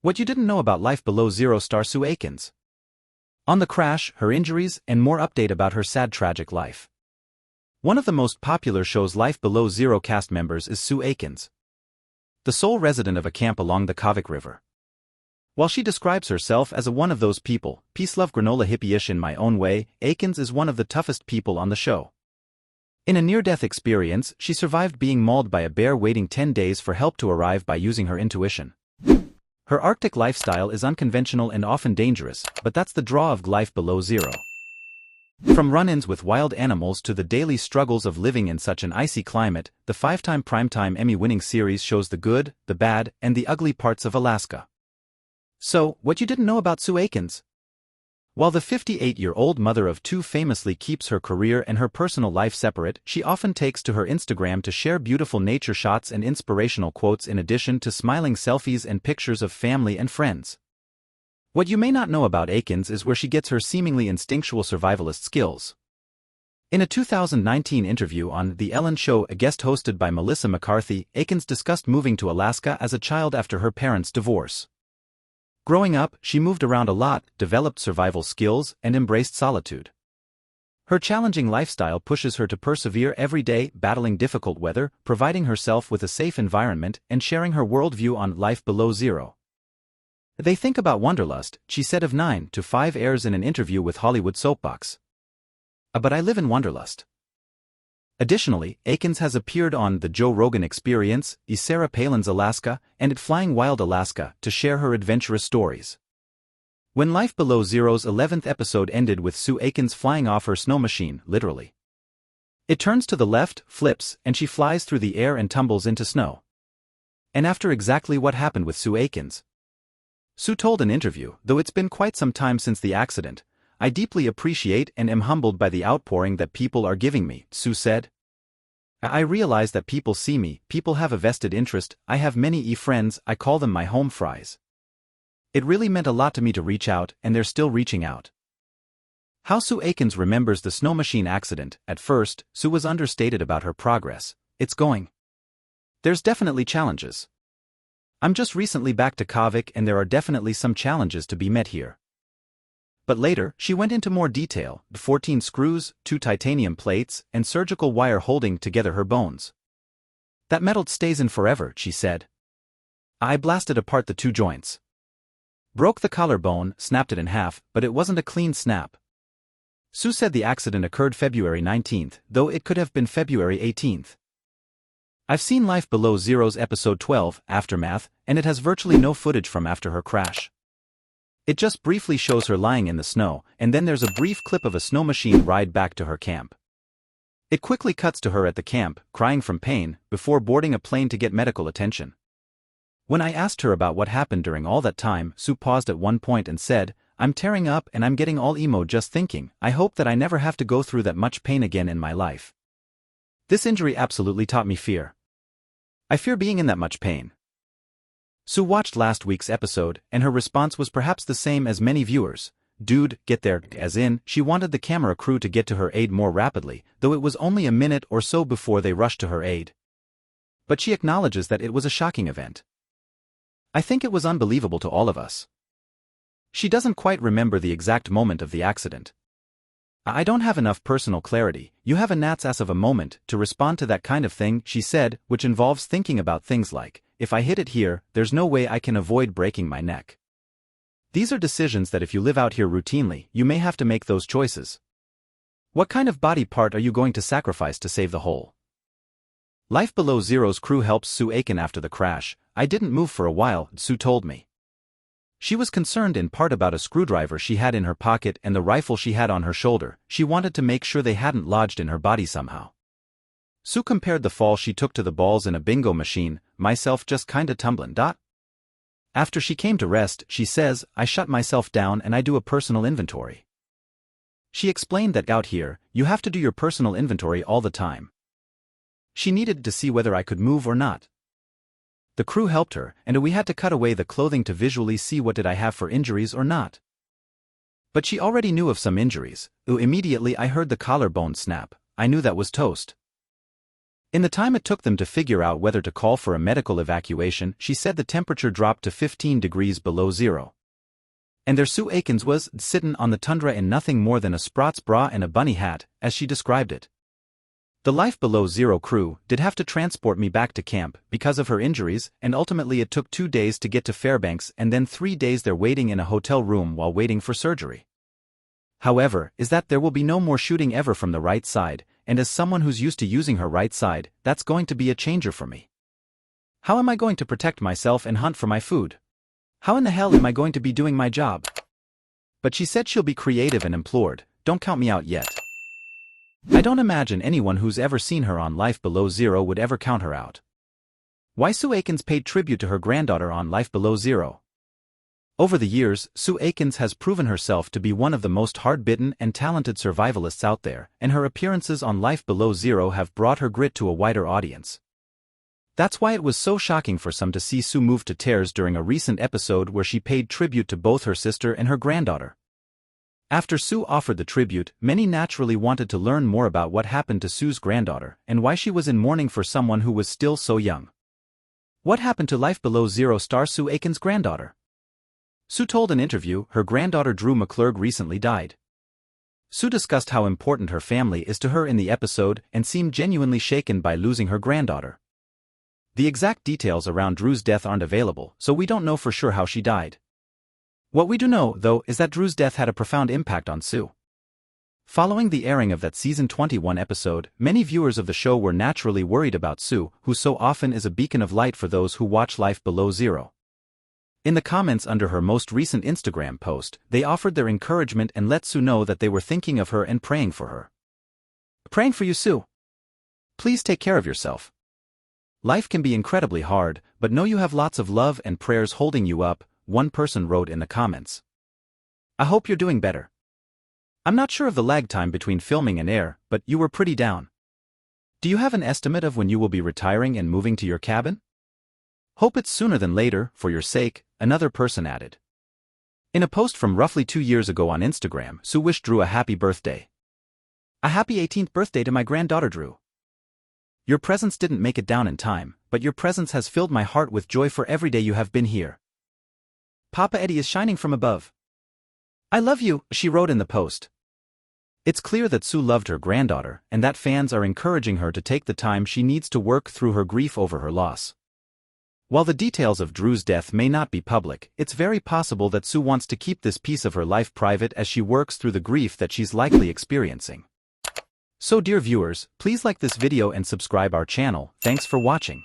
What you didn't know about Life Below Zero star Sue Aikens. On the crash, her injuries, and more update about her sad tragic life. One of the most popular show's Life Below Zero cast members is Sue Aikens, the sole resident of a camp along the Kavik River. While she describes herself as one of those people, peace-love-granola-hippie-ish in my own way, Aikens is one of the toughest people on the show. In a near-death experience, she survived being mauled by a bear, waiting 10 days for help to arrive by using her intuition. Her Arctic lifestyle is unconventional and often dangerous, but that's the draw of Life Below Zero. From run-ins with wild animals to the daily struggles of living in such an icy climate, the 5-time Primetime Emmy-winning series shows the good, the bad, and the ugly parts of Alaska. So, what you didn't know about Sue Aikens? While the 58-year-old mother of 2 famously keeps her career and her personal life separate, she often takes to her Instagram to share beautiful nature shots and inspirational quotes in addition to smiling selfies and pictures of family and friends. What you may not know about Aikens is where she gets her seemingly instinctual survivalist skills. In a 2019 interview on The Ellen Show, a guest hosted by Melissa McCarthy, Aikens discussed moving to Alaska as a child after her parents' divorce. Growing up, she moved around a lot, developed survival skills, and embraced solitude. Her challenging lifestyle pushes her to persevere every day, battling difficult weather, providing herself with a safe environment, and sharing her worldview on Life Below Zero. They think about Wanderlust, she said of 9 to 5 airs in an interview with Hollywood Soapbox. But I live in Wanderlust. Additionally, Aikens has appeared on The Joe Rogan Experience, Sarah Palin's Alaska, and at Flying Wild Alaska to share her adventurous stories. When Life Below Zero's 11th episode ended with Sue Aikens flying off her snow machine, literally. It turns to the left, flips, and she flies through the air and tumbles into snow. And after exactly what happened with Sue Aikens. Sue told an interview, though it's been quite some time since the accident, I deeply appreciate and am humbled by the outpouring that people are giving me, Sue said. I realize that people see me, people have a vested interest, I have many friends, I call them my home fries. It really meant a lot to me to reach out, and they're still reaching out. How Sue Aikens remembers the snow machine accident. At first, Sue was understated about her progress. It's going. There's definitely challenges. I'm just recently back to Kavik and there are definitely some challenges to be met here. But later, she went into more detail, 14 screws, 2 titanium plates, and surgical wire holding together her bones. That metal stays in forever, she said. I blasted apart the 2 joints. Broke the collarbone, snapped it in half, but it wasn't a clean snap. Sue said the accident occurred February 19th, though it could have been February 18th. I've seen Life Below Zero's episode 12, Aftermath, and it has virtually no footage from after her crash. It just briefly shows her lying in the snow, and then there's a brief clip of a snow machine ride back to her camp. It quickly cuts to her at the camp, crying from pain, before boarding a plane to get medical attention. When I asked her about what happened during all that time, Sue paused at one point and said, I'm tearing up and I'm getting all emo just thinking, I hope that I never have to go through that much pain again in my life. This injury absolutely taught me fear. I fear being in that much pain. Sue watched last week's episode, and her response was perhaps the same as many viewers. Dude, get there, as in, she wanted the camera crew to get to her aid more rapidly, though it was only a minute or so before they rushed to her aid. But she acknowledges that it was a shocking event. I think it was unbelievable to all of us. She doesn't quite remember the exact moment of the accident. I don't have enough personal clarity, you have a gnat's ass of a moment to respond to that kind of thing, she said, which involves thinking about things like, if I hit it here, there's no way I can avoid breaking my neck. These are decisions that if you live out here routinely, you may have to make those choices. What kind of body part are you going to sacrifice to save the whole? Life Below Zero's crew helps Sue Aikens after the crash. I didn't move for a while, Sue told me. She was concerned in part about a screwdriver she had in her pocket and the rifle she had on her shoulder. She wanted to make sure they hadn't lodged in her body somehow. Sue compared the fall she took to the balls in a bingo machine, myself just kinda tumbling. After she came to rest, she says, I shut myself down and I do a personal inventory. She explained that out here, you have to do your personal inventory all the time. She needed to see whether I could move or not. The crew helped her, and we had to cut away the clothing to visually see what did I have for injuries or not. But she already knew of some injuries. Immediately I heard the collarbone snap. I knew that was toast. In the time it took them to figure out whether to call for a medical evacuation, she said the temperature dropped to 15 degrees below zero. And there Sue Aikens was, sittin' on the tundra in nothing more than a Sprott's bra and a bunny hat, as she described it. The Life Below Zero crew did have to transport me back to camp because of her injuries, and ultimately it took 2 days to get to Fairbanks and then 3 days there waiting in a hotel room while waiting for surgery. However, is that there will be no more shooting ever from the right side, and as someone who's used to using her right side, that's going to be a changer for me. How am I going to protect myself and hunt for my food? How in the hell am I going to be doing my job? But she said she'll be creative and implored, don't count me out yet. I don't imagine anyone who's ever seen her on Life Below Zero would ever count her out. Why Sue Aikens paid tribute to her granddaughter on Life Below Zero? Over the years, Sue Aikens has proven herself to be one of the most hard-bitten and talented survivalists out there, and her appearances on Life Below Zero have brought her grit to a wider audience. That's why it was so shocking for some to see Sue move to tears during a recent episode where she paid tribute to both her sister and her granddaughter. After Sue offered the tribute, many naturally wanted to learn more about what happened to Sue's granddaughter and why she was in mourning for someone who was still so young. What happened to Life Below Zero star Sue Aikens' granddaughter? Sue told an interview her granddaughter Drew McClurg recently died. Sue discussed how important her family is to her in the episode and seemed genuinely shaken by losing her granddaughter. The exact details around Drew's death aren't available, so we don't know for sure how she died. What we do know, though, is that Drew's death had a profound impact on Sue. Following the airing of that season 21 episode, many viewers of the show were naturally worried about Sue, who so often is a beacon of light for those who watch Life Below Zero. In the comments under her most recent Instagram post, they offered their encouragement and let Sue know that they were thinking of her and praying for her. Praying for you, Sue. Please take care of yourself. Life can be incredibly hard, but know you have lots of love and prayers holding you up, one person wrote in the comments. I hope you're doing better. I'm not sure of the lag time between filming and air, but you were pretty down. Do you have an estimate of when you will be retiring and moving to your cabin? Hope it's sooner than later, for your sake, another person added. In a post from roughly 2 years ago on Instagram, Sue wished Drew a happy birthday. A happy 18th birthday to my granddaughter Drew. Your presence didn't make it down in time, but your presence has filled my heart with joy for every day you have been here. Papa Eddie is shining from above. I love you, she wrote in the post. It's clear that Sue loved her granddaughter, and that fans are encouraging her to take the time she needs to work through her grief over her loss. While the details of Drew's death may not be public, it's very possible that Sue wants to keep this piece of her life private as she works through the grief that she's likely experiencing. So dear viewers, please like this video and subscribe our channel. Thanks for watching.